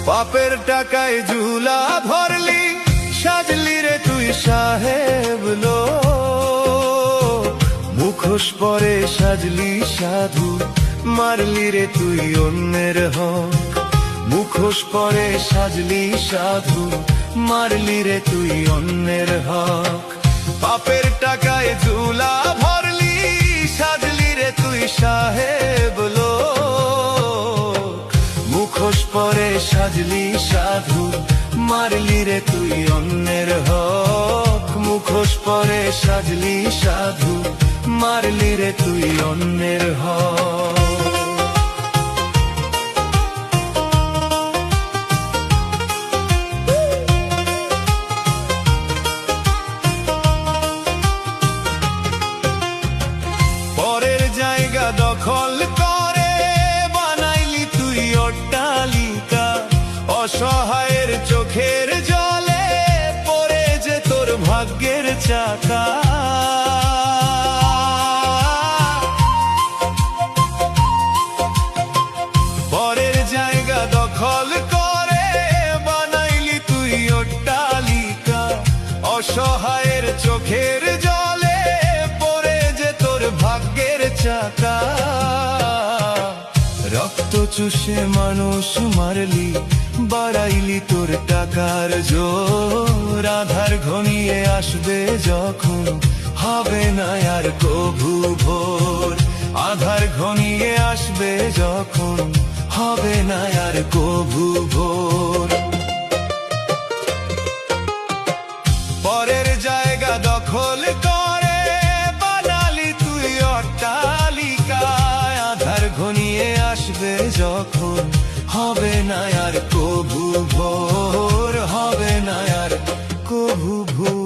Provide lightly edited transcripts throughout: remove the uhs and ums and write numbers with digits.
পাপের টাকায় ঝুলা ভরলি, সাজলি রে তুই সাহেব লোক। মুখোশ পরে সাজলি সাধু, মারলি রে তুই অন্যের হক। মুখোশ পরে সাজলি সাধু, মারলি রে তুই অন্যের হক। পাপের টাকায় ঝুলা ভরলি, সাজলি রে তুই সাহেব লোক। মুখোশ পরে সাজলি সাধু, মারলি রে তুই অন্যের হক। মুখোশ পরে সাজলি সাধু, মারলি রে তুই অন্যের হক। পরের জায়গা দখল করে বানাইলি তুই অট্টালিকা। অসহায়ের চোখের জলে পড়ে যে তোর ভাগ্যের চাকা। পরের জায়গা দখল করে বানাইলি তুই অট্টালিকা। অসহায়ের চোখের জলে পড়ে যে তোর ভাগ্যের চাকা। রক্ত চুষে মানুষ মারলি, বাড়াইলি তোর টাকার জোর। আধার ঘনিয়ে আসবে যখন, হবে না আর কভু ভোর। আধার ঘনিয়ে আসবে যখন, হবে না আর কভু ভোর। পরের জায়গা দখল করে বানালি তুই অট্টালিকা। আধার ঘনিয়ে আসবে যখন, হবে না আর কভু ভোর। হবে না আর কভু ভোর।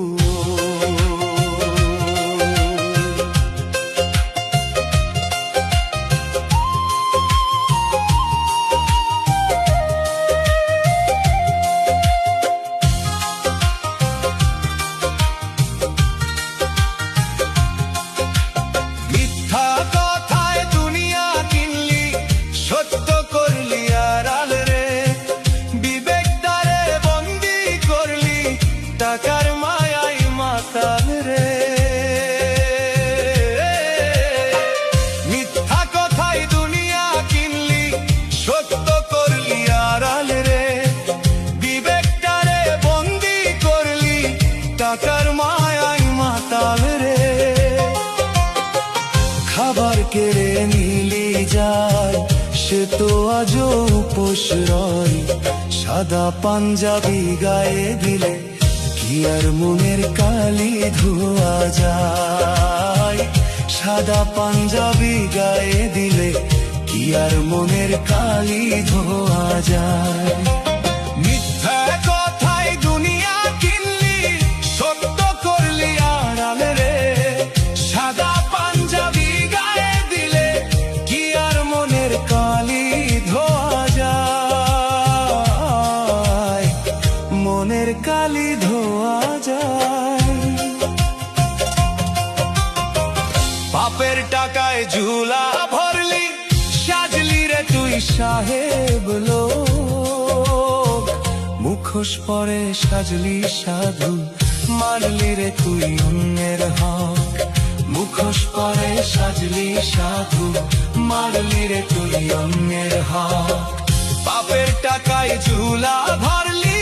মিথ্যা কথায় দুনিয়া কিনলি, সত্য করলি আড়াল রে। বিবেকটারে বন্দি করলি, টাকার মায়াই মাতাল রে। মিথ্যা কথায় দুনিয়া কিনলি, সত্য করলি আড়াল রে। বিবেকটারে বন্দি করলি, টাকার মায়াই মাতাল রে। খাবার কেড়ে নিলি যায়, সে তো আজও উপোস রয়। সাদা পাঞ্জাবি গায়ে দিলে, কি আর মনের কালি ধোয়া যায়। সাদা পাঞ্জাবি গায়ে দিলে, কি আর মনের কালি ধোয়া যায়। মিথ্যা কথায় দুনিয়া কিনলি, সত্য করলি আড়াল রে। সাদা পাঞ্জাবি গায়ে দিলে, কি আর মনের কালি ধোয়া যায়। মনের কালি ধোয়া যায়। পাপের টাকায় ঝুলা ভরলি, সাজলি রে তুই সাহেব লোক। মুখোশ পরে সাজলি সাধু, মারলি রে তুই অন্যের হক। মুখোশ পরে সাজলি সাধু, মারলি রে তুই অন্যের হক। পাপের টাকায় ঝুলা ভরলি,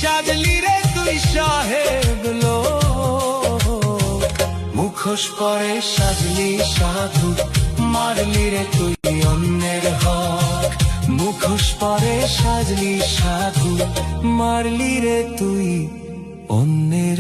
সাজলি রে তুই সাহেব লোক। মুখোশ পরে সাজলি সাধু, মারলি রে তুই অন্যের হক। মুখোশ পরে সাজলি সাধু, মারলি রে তুই অন্যের